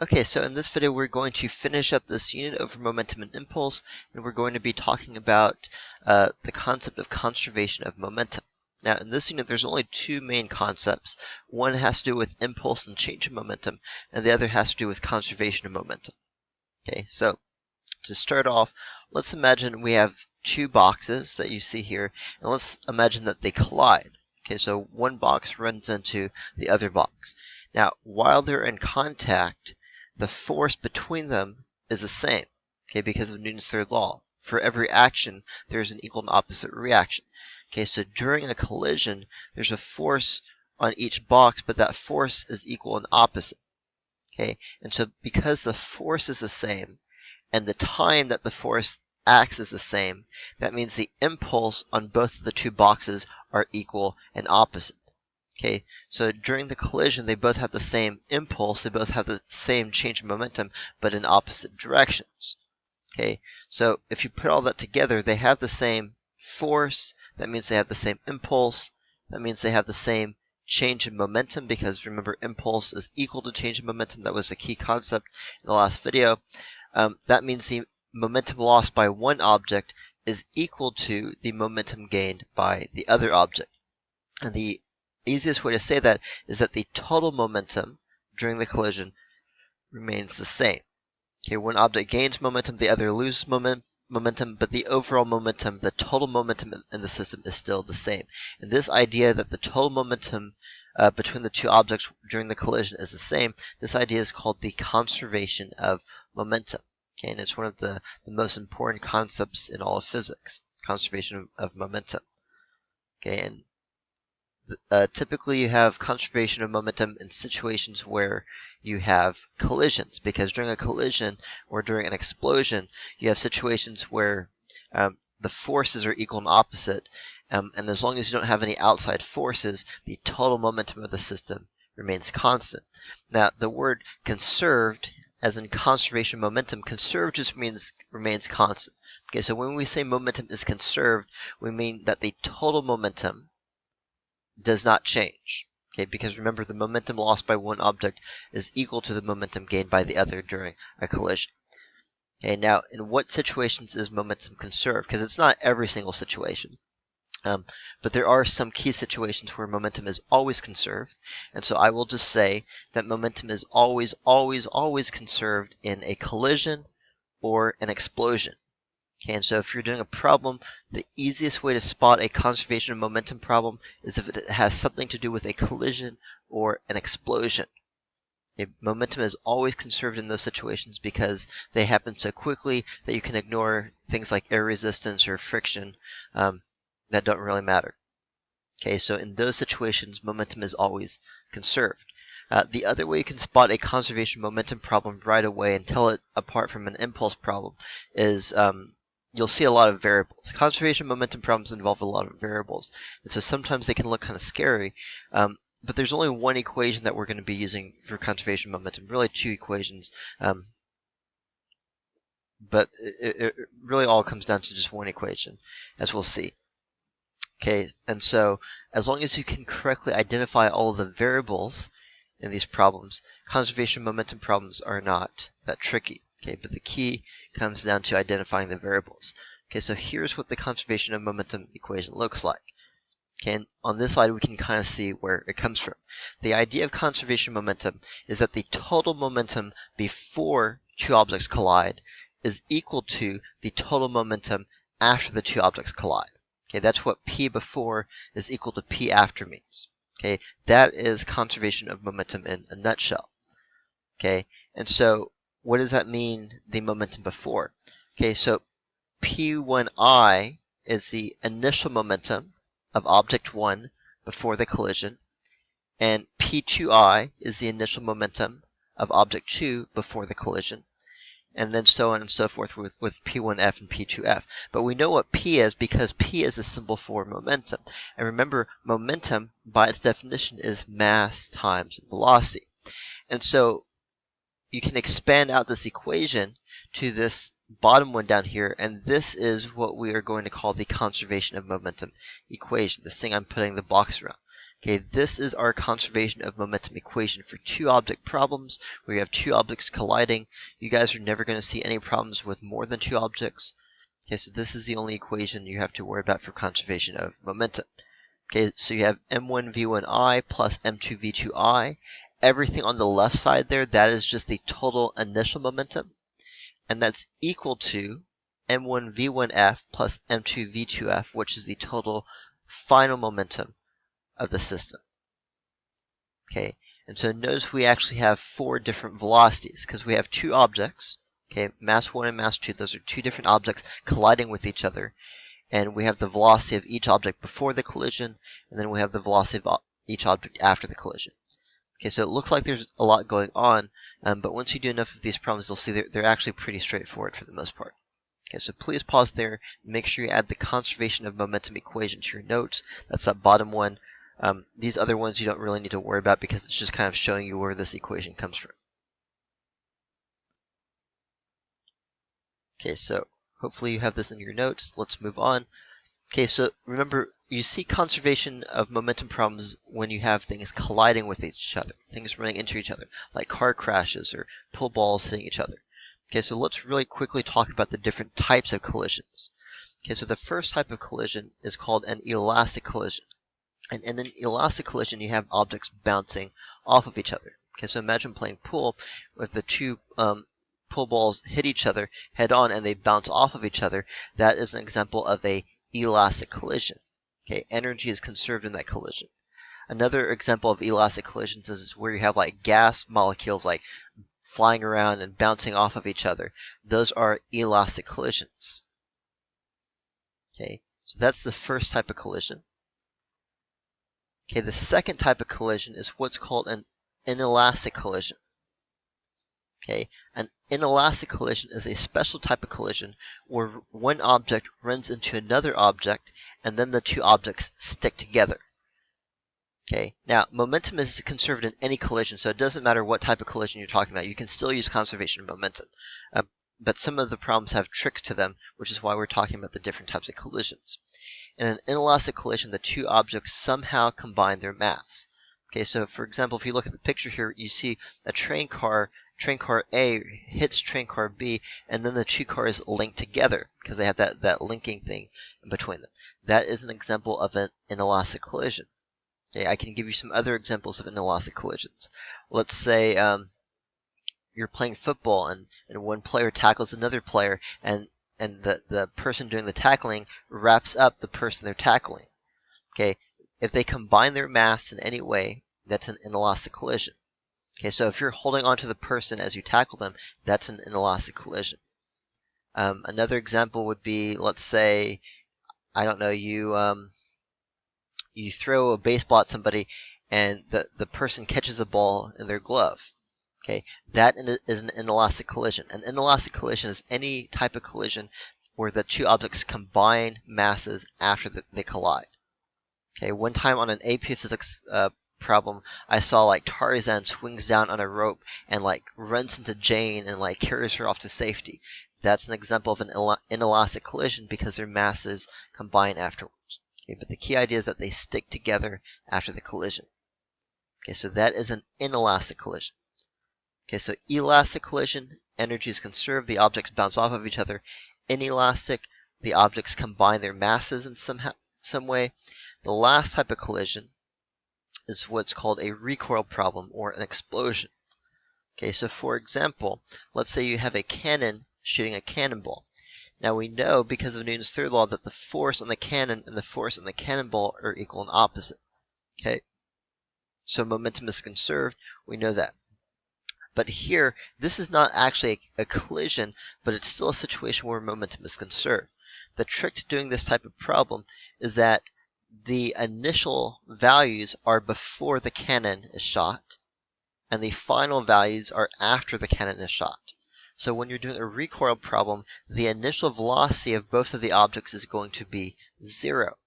Okay, so in this video we're going to finish up this unit over momentum and impulse, and we're going to be talking about the concept of conservation of momentum. Now in this unit there's only two main concepts. One has to do with impulse and change of momentum, and the other has to do with conservation of momentum. Okay, so to start off, let's imagine we have two boxes that you see here, and let's imagine that they collide. Okay, so one box runs into the other box. Now, while they're in contact, the force between them is the same, okay, because of Newton's third law. For every action, there's an equal and opposite reaction. Okay, so during a collision, there's a force on each box, but that force is equal and opposite. Okay, and so because the force is the same, and the time that the force acts is the same, that means the impulse on both of the two boxes are equal and opposite. Okay, so during the collision, they both have the same impulse, they both have the same change in momentum, but in opposite directions. Okay, so if you put all that together, they have the same force, that means they have the same impulse, that means they have the same change in momentum, because remember, impulse is equal to change in momentum. That was the key concept in the last video. That means the momentum lost by one object is equal to the momentum gained by the other object. And the easiest way to say that is that the total momentum during the collision remains the same. Okay, one object gains momentum, the other loses momentum, but the overall momentum, the total momentum in the system is still the same. And this idea that the total momentum between the two objects during the collision is the same, this idea is called the conservation of momentum. Okay, and it's one of the most important concepts in all of physics, conservation of momentum. Okay, and typically you have conservation of momentum in situations where you have collisions, because during a collision or during an explosion, you have situations where the forces are equal and opposite, and as long as you don't have any outside forces, the total momentum of the system remains constant. Now, the word conserved, as in conservation of momentum, conserved just means remains constant. Okay, so when we say momentum is conserved, we mean that the total momentum does not change. Okay, because remember, the momentum lost by one object is equal to the momentum gained by the other during a collision. Okay, now in what situations is momentum conserved? Because it's not every single situation. But there are some key situations where momentum is always conserved, and so I will just say that momentum is always, always, always conserved in a collision or an explosion. Okay, and so if you're doing a problem, the easiest way to spot a conservation of momentum problem is if it has something to do with a collision or an explosion. Okay, momentum is always conserved in those situations because they happen so quickly that you can ignore things like air resistance or friction that don't really matter. Okay, so in those situations, momentum is always conserved. The other way you can spot a conservation momentum problem right away and tell it apart from an impulse problem is you'll see a lot of variables. Conservation momentum problems involve a lot of variables, and so sometimes they can look kind of scary, but there's only one equation that we're going to be using for conservation momentum, really two equations, but it really all comes down to just one equation, as we'll see. Okay, and so as long as you can correctly identify all the variables in these problems, conservation momentum problems are not that tricky. Okay, but the key comes down to identifying the variables. Okay, so here's what the conservation of momentum equation looks like. Okay, and on this slide we can kind of see where it comes from. The idea of conservation momentum is that the total momentum before two objects collide is equal to the total momentum after the two objects collide. Okay, that's what P before is equal to P after means. Okay, that is conservation of momentum in a nutshell. Okay, and so what does that mean, the momentum before? Okay, so P1I is the initial momentum of object 1 before the collision, and P2I is the initial momentum of object 2 before the collision, and then so on and so forth with P1F and P2F. But we know what P is because P is a symbol for momentum. And remember, momentum, by its definition, is mass times velocity. And so you can expand out this equation to this bottom one down here, and this is what we are going to call the conservation of momentum equation, this thing I'm putting the box around. Okay, this is our conservation of momentum equation for two object problems where you have two objects colliding. You guys are never going to see any problems with more than two objects. Okay, so this is the only equation you have to worry about for conservation of momentum. Okay, so you have m1v1i plus m2v2i. Everything on the left side there, that is just the total initial momentum, and that's equal to m1v1f plus m2v2f, which is the total final momentum of the system. Okay, and so notice we actually have four different velocities because we have two objects. Okay, mass 1 and mass 2, those are two different objects colliding with each other. And we have the velocity of each object before the collision, and then we have the velocity of each object after the collision. Okay, so it looks like there's a lot going on, but once you do enough of these problems, you'll see they're actually pretty straightforward for the most part. Okay, so please pause there and make sure you add the conservation of momentum equation to your notes. That's that bottom one. These other ones you don't really need to worry about because it's just kind of showing you where this equation comes from. Okay, so hopefully you have this in your notes. Let's move on. Okay, so remember, you see conservation of momentum problems when you have things colliding with each other, things running into each other, like car crashes or pool balls hitting each other. Okay, so let's really quickly talk about the different types of collisions. Okay, so the first type of collision is called an elastic collision. And in an elastic collision, you have objects bouncing off of each other. Okay, so imagine playing pool with the two pool balls hit each other head on and they bounce off of each other. That is an example of a elastic collision. Okay, energy is conserved in that collision. Another example of elastic collisions is where you have like gas molecules like flying around and bouncing off of each other. Those are elastic collisions. Okay, so that's the first type of collision. Okay, the second type of collision is what's called an inelastic collision. Okay, an inelastic collision is a special type of collision where one object runs into another object and then the two objects stick together. Okay, now momentum is conserved in any collision, so it doesn't matter what type of collision you're talking about. You can still use conservation of momentum. But some of the problems have tricks to them, which is why we're talking about the different types of collisions. In an inelastic collision, the two objects somehow combine their mass. Okay, so for example, if you look at the picture here, you see a train car A hits train car B, and then the two cars link together because they have that linking thing in between them. That is an example of an inelastic collision. Okay, I can give you some other examples of inelastic collisions. Let's say you're playing football and one player tackles another player, and the person doing the tackling wraps up the person they're tackling. Okay, if they combine their mass in any way, that's an inelastic collision. Okay, so if you're holding onto the person as you tackle them, that's an inelastic collision. Another example would be, let's say, I don't know, you throw a baseball at somebody and the person catches a ball in their glove. Okay, that is an inelastic collision. An inelastic collision is any type of collision where the two objects combine masses after they collide. Okay, one time on an AP Physics problem, I saw like Tarzan swings down on a rope and like runs into Jane and like carries her off to safety. That's an example of an inelastic collision because their masses combine afterwards. Okay, but the key idea is that they stick together after the collision. Okay, so that is an inelastic collision. Okay, so elastic collision, energy is conserved, the objects bounce off of each other. Inelastic, the objects combine their masses in some way. The last type of collision is what's called a recoil problem or an explosion. Okay, so for example, let's say you have a cannon shooting a cannonball. Now we know because of Newton's third law that the force on the cannon and the force on the cannonball are equal and opposite. Okay, so momentum is conserved, we know that. But here, this is not actually a collision, but it's still a situation where momentum is conserved. The trick to doing this type of problem is that the initial values are before the cannon is shot, and the final values are after the cannon is shot. So when you're doing a recoil problem, the initial velocity of both of the objects is going to be 0.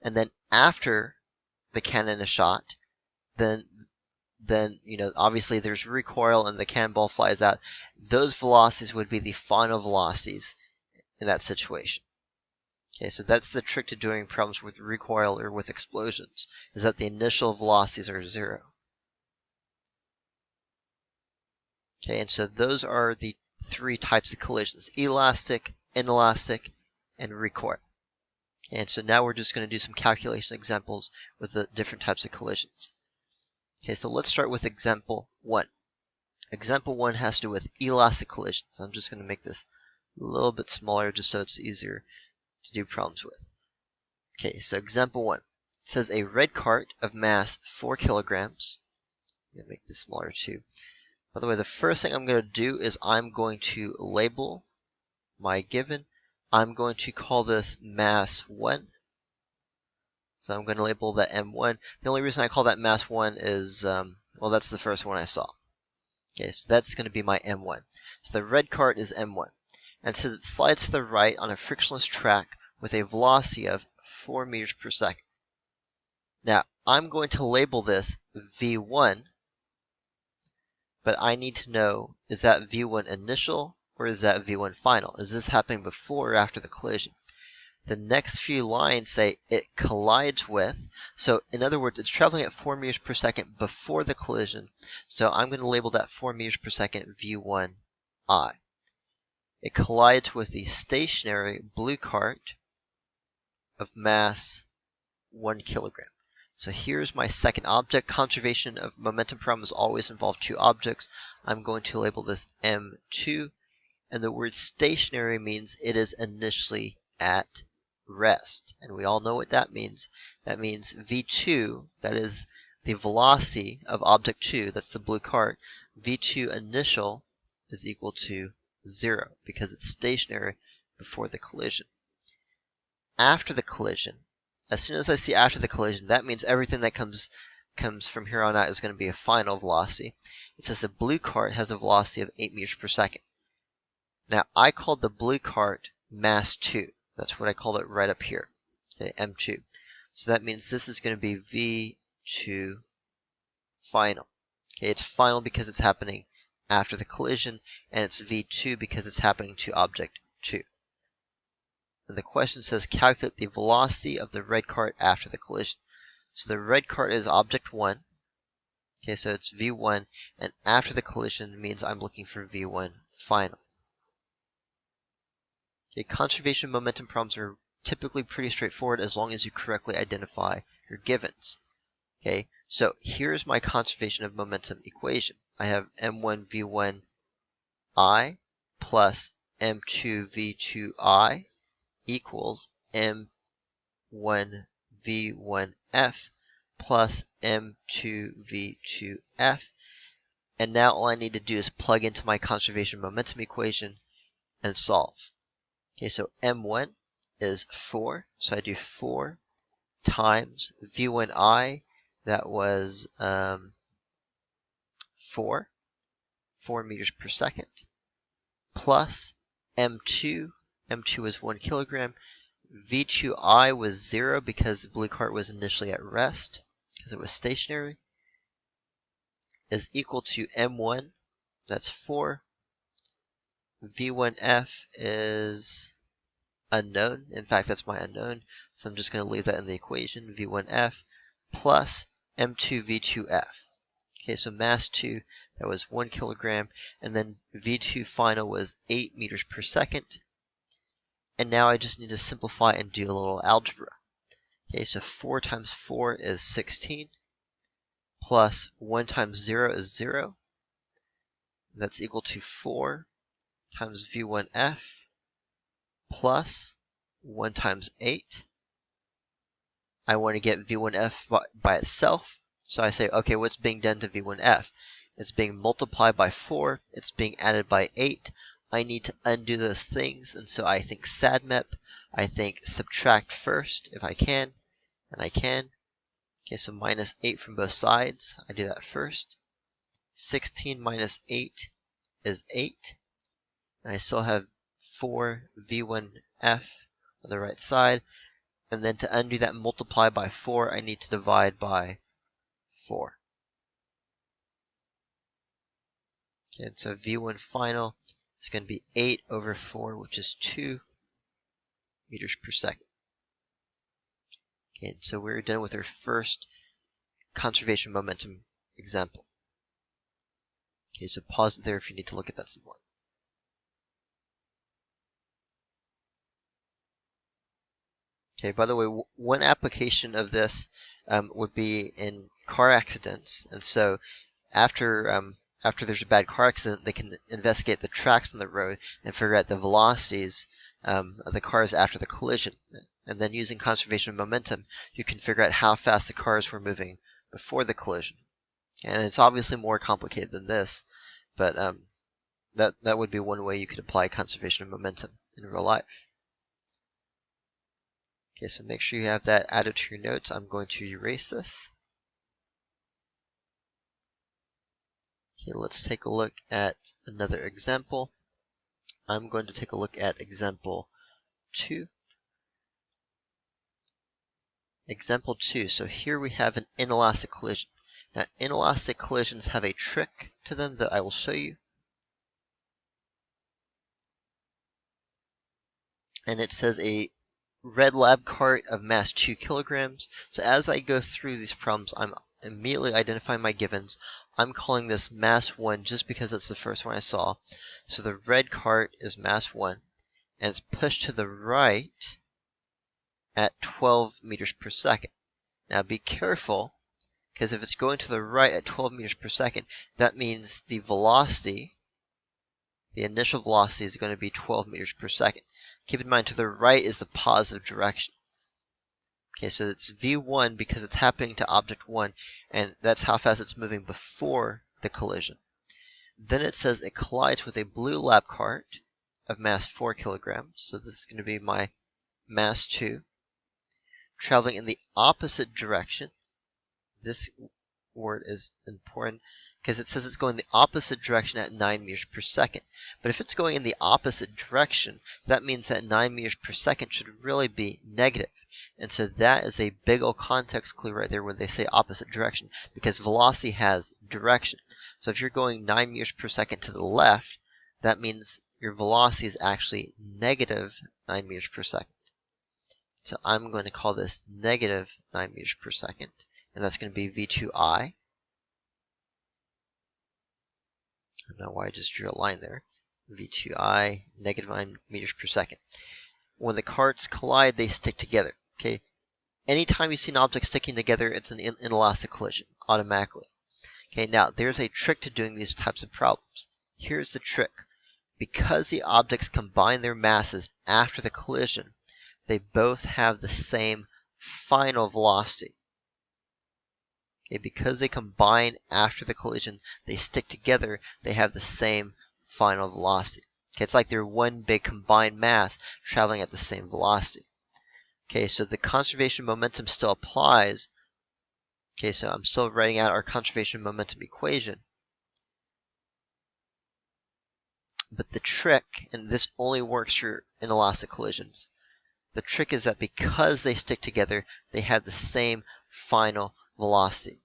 And then after the cannon is shot, then obviously there's recoil and the cannonball flies out. Those velocities would be the final velocities in that situation. Okay, so that's the trick to doing problems with recoil or with explosions, is that the initial velocities are 0. Okay, and so those are the 3 types of collisions: elastic, inelastic, and recoil. And so now we're just going to do some calculation examples with the different types of collisions. Okay, so let's start with example 1. Example 1 has to do with elastic collisions. I'm just going to make this a little bit smaller just so it's easier to do problems with. Okay, so example 1. It says a red cart of mass 4 kilograms. I'm going to make this smaller too. By the way, the first thing I'm going to do is I'm going to label my given. I'm going to call this mass 1. So I'm going to label that M1. The only reason I call that mass 1 is, well, that's the first one I saw. Okay, so that's going to be my M1. So the red cart is M1. And it says it slides to the right on a frictionless track with a velocity of 4 meters per second. Now, I'm going to label this V1, but I need to know, is that V1 initial or is that V1 final? Is this happening before or after the collision? The next few lines say it collides with, so in other words, it's traveling at 4 meters per second before the collision, so I'm going to label that 4 meters per second V1I. It collides with the stationary blue cart of mass 1 kilogram. So here's my second object. Conservation of momentum problems always involve 2 objects. I'm going to label this M2, and the word stationary means it is initially at rest. And we all know what that means. That means V2, that is the velocity of object 2, that's the blue cart, V2 initial is equal to 0 because it's stationary before the collision. After the collision, as soon as I see after the collision, that means everything that comes from here on out is going to be a final velocity. It says the blue cart has a velocity of 8 meters per second. Now, I called the blue cart mass 2. That's what I called it right up here, okay, M2. So that means this is going to be V2 final. Okay, it's final because it's happening after the collision, and it's V2 because it's happening to object 2. And the question says calculate the velocity of the red cart after the collision. So the red cart is object 1. Okay, so it's V1, and after the collision means I'm looking for V1 final. Okay, conservation momentum problems are typically pretty straightforward as long as you correctly identify your givens. Okay, so here's my conservation of momentum equation. I have M1 V1I plus M2 V2I equals M1 V1F plus M2 V2F. And now all I need to do is plug into my conservation momentum equation and solve. Okay, so M1 is 4, so I do 4 times V1I, that was 4 meters per second, plus M2 is 1 kilogram, V2I was 0 because the blue cart was initially at rest, because it was stationary, is equal to M1, that's 4, V1F is unknown. In fact, that's my unknown. So I'm just going to leave that in the equation, V1F plus M2 V2F. Okay, so mass 2, that was 1 kilogram. And then V2 final was 8 meters per second. And now I just need to simplify and do a little algebra. Okay, so 4 times 4 is 16. Plus 1 times 0 is 0. That's equal to 4 times V1F plus 1 times 8. I want to get V1F by itself. So I say, okay, what's being done to V1F? It's being multiplied by 4. It's being added by 8. I need to undo those things. And so I think SADMEP. I think subtract first if I can. And I can. Okay, so minus 8 from both sides. I do that first. 16 minus 8 is 8. And I still have 4 V1F on the right side. And then to undo that multiply by 4, I need to divide by 4. Okay, and so V1 final is going to be 8 over 4, which is 2 meters per second. Okay, and so we're done with our first conservation momentum example. Okay, so pause it there if you need to look at that some more. Okay, by the way, one application of this would be in car accidents, and so after there's a bad car accident, they can investigate the tracks on the road and figure out the velocities of the cars after the collision. And then using conservation of momentum, you can figure out how fast the cars were moving before the collision. And it's obviously more complicated than this, but that would be one way you could apply conservation of momentum in real life. Okay, so make sure you have that added to your notes. I'm going to erase this. Okay, let's take a look at another example. I'm going to take a look at example 2. Example 2, so here we have an inelastic collision. Now, inelastic collisions have a trick to them that I will show you. And it says a red lab cart of mass 2 kilograms. So as I go through these problems, I'm immediately identifying my givens. I'm calling this mass 1 just because that's the first one I saw. So the red cart is mass 1, and it's pushed to the right at 12 meters per second. Now be careful, because if it's going to the right at 12 meters per second, that means the velocity, the initial velocity, is going to be 12 meters per second. Keep in mind, to the right is the positive direction. Okay, so it's v1 because it's happening to object 1, and that's how fast it's moving before the collision. Then it says it collides with a blue lab cart of mass 4 kilograms, so this is going to be my mass 2, traveling in the opposite direction. This word is important because it says it's going the opposite direction at 9 meters per second. But if it's going in the opposite direction, that means that 9 meters per second should really be negative. And so that is a big old context clue right there where they say opposite direction, because velocity has direction. So if you're going 9 meters per second to the left, that means your velocity is actually negative 9 meters per second. So I'm going to call this negative 9 meters per second, and that's going to be v2i. I don't know why I just drew a line there. v2i, negative 9 meters per second. When the carts collide, they stick together. Okay. Anytime you see an object sticking together, it's an inelastic collision, automatically. Okay, now there's a trick to doing these types of problems. Here's the trick. Because the objects combine their masses after the collision, they both have the same final velocity. Okay, because they combine after the collision, they stick together, they have the same final velocity. Okay, it's like they're one big combined mass traveling at the same velocity. Okay, so the conservation momentum still applies. Okay, so I'm still writing out our conservation momentum equation. But the trick, and this only works for inelastic collisions, the trick is that because they stick together, they have the same final velocity.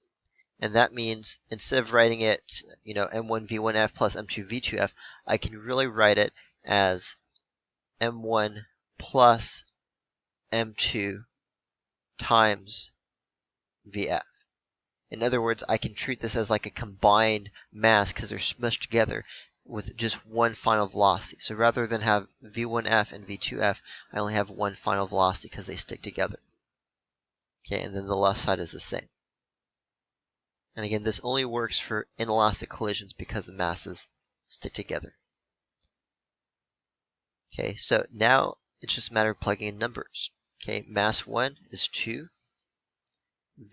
And that means instead of writing it, m1 v1f plus m2 v2f, I can really write it as m1 plus m2 times vf. In other words, I can treat this as like a combined mass because they're smushed together with just one final velocity. So rather than have v1f and v2f, I only have one final velocity because they stick together. Okay, and then the left side is the same. And again, this only works for inelastic collisions because the masses stick together. Okay, so now it's just a matter of plugging in numbers. Okay, mass 1 is 2.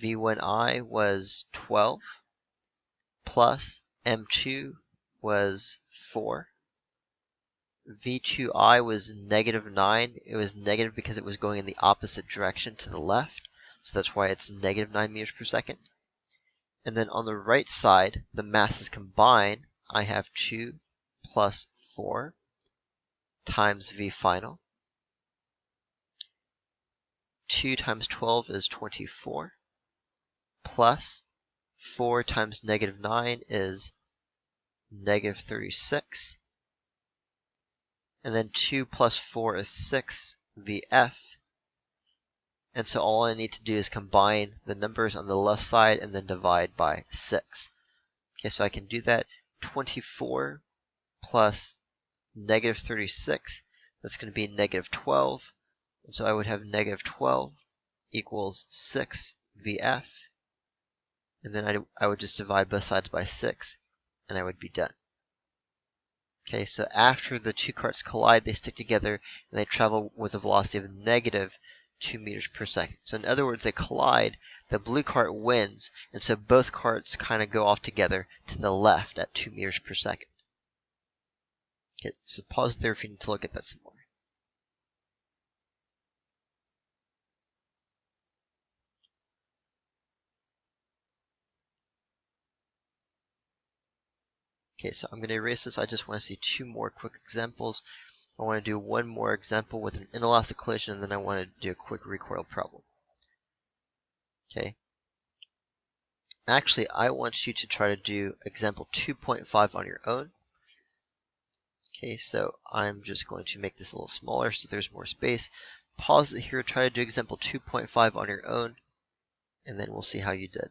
v1i was 12. Plus m2 was 4. v2i was negative 9. It was negative because it was going in the opposite direction to the left. So that's why it's negative 9 meters per second. And then on the right side, the masses combine. I have 2 plus 4 times v final. 2 times 12 is 24. Plus 4 times negative 9 is negative 36. And then 2 plus 4 is 6, VF. And so all I need to do is combine the numbers on the left side and then divide by 6. Okay, so I can do that. 24 plus negative 36, that's going to be negative 12. And so I would have negative 12 equals 6 VF. And then I would just divide both sides by 6, and I would be done. Okay, so after the two carts collide, they stick together, and they travel with a velocity of negative 2 meters per second. So in other words, they collide, the blue cart wins, and so both carts kind of go off together to the left at 2 meters per second. Okay, so pause there if you need to look at that some more. Okay, so I'm going to erase this. I just want to see two more quick examples. I want to do one more example with an inelastic collision, and then I want to do a quick recoil problem. Okay. Actually, I want you to try to do example 2.5 on your own. Okay, so I'm just going to make this a little smaller so there's more space. Pause it here, try to do example 2.5 on your own, and then we'll see how you did.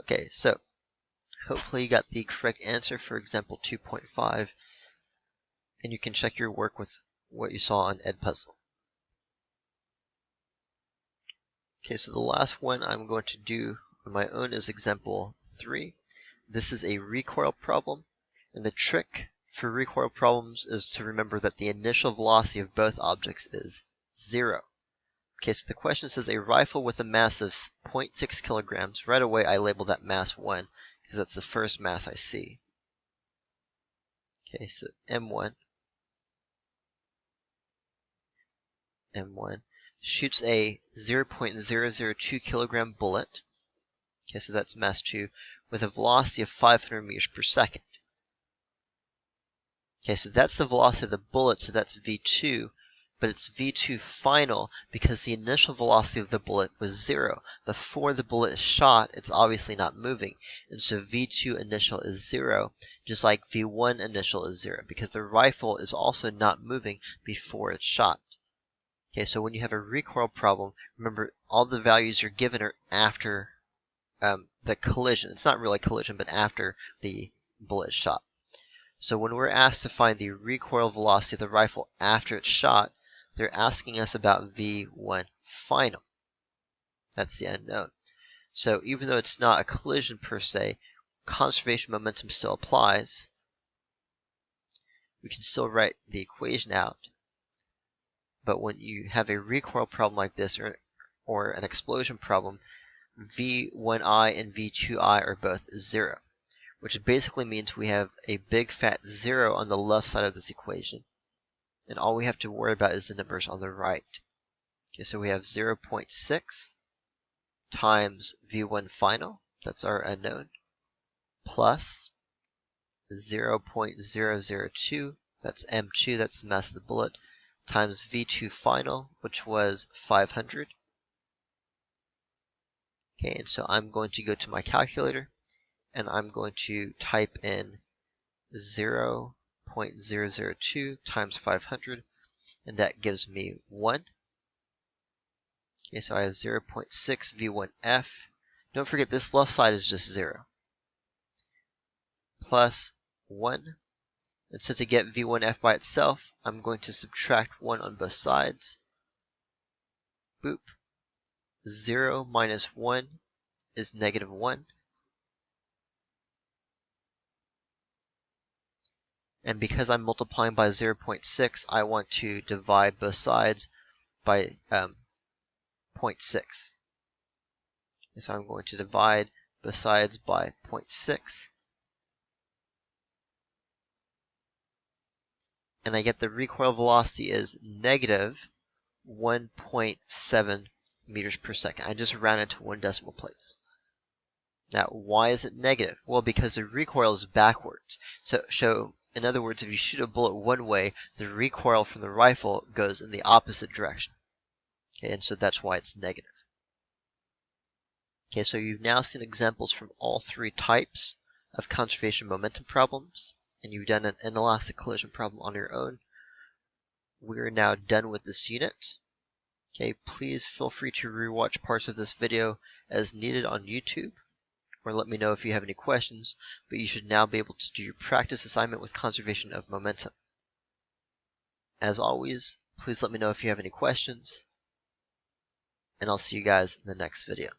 Okay, so hopefully you got the correct answer for example 2.5, and you can check your work with what you saw on Edpuzzle. Okay, so the last one I'm going to do on my own is example 3. This is a recoil problem, and the trick for recoil problems is to remember that the initial velocity of both objects is 0. Okay, so the question says a rifle with a mass of 0.6 kilograms. Right away I label that mass 1 because that's the first mass I see. Okay, so M1 shoots a 0.002 kilogram bullet. Okay, so that's mass 2 with a velocity of 500 meters per second. Okay, so that's the velocity of the bullet, so that's V2, but it's V2 final because the initial velocity of the bullet was 0. Before the bullet is shot, it's obviously not moving, and so V2 initial is 0, just like V1 initial is 0, because the rifle is also not moving before it's shot. Okay, so when you have a recoil problem, remember all the values you're given are after the collision. It's not really collision, but after the bullet is shot. So when we're asked to find the recoil velocity of the rifle after it's shot, they're asking us about V1 final. That's the unknown. So even though it's not a collision per se, conservation momentum still applies. We can still write the equation out. But when you have a recoil problem like this, or an explosion problem, V1I and V2I are both 0, which basically means we have a big fat 0 on the left side of this equation. And all we have to worry about is the numbers on the right. Okay, so we have 0.6 times V1 final, that's our unknown, plus 0.002, that's M2, that's the mass of the bullet, times V2 final, which was 500. Okay, and so I'm going to go to my calculator, and I'm going to type in 0.002 times 500, and that gives me 1. Okay, so I have 0.6 V1F. Don't forget this left side is just 0. Plus 1. And so to get V1F by itself, I'm going to subtract 1 on both sides. Boop. 0 minus 1 is negative 1. And because I'm multiplying by 0.6, I want to divide both sides by 0.6. And so I'm going to divide both sides by 0.6. And I get the recoil velocity is negative 1.7 meters per second. I just rounded to 1 decimal place. Now, why is it negative? Well, because the recoil is backwards. So in other words, if you shoot a bullet one way, the recoil from the rifle goes in the opposite direction. Okay, and so that's why it's negative. Okay, so you've now seen examples from all three types of conservation momentum problems, and you've done an inelastic collision problem on your own. We're now done with this unit. Okay, please feel free to rewatch parts of this video as needed on YouTube, or let me know if you have any questions, but you should now be able to do your practice assignment with conservation of momentum. As always, please let me know if you have any questions, and I'll see you guys in the next video.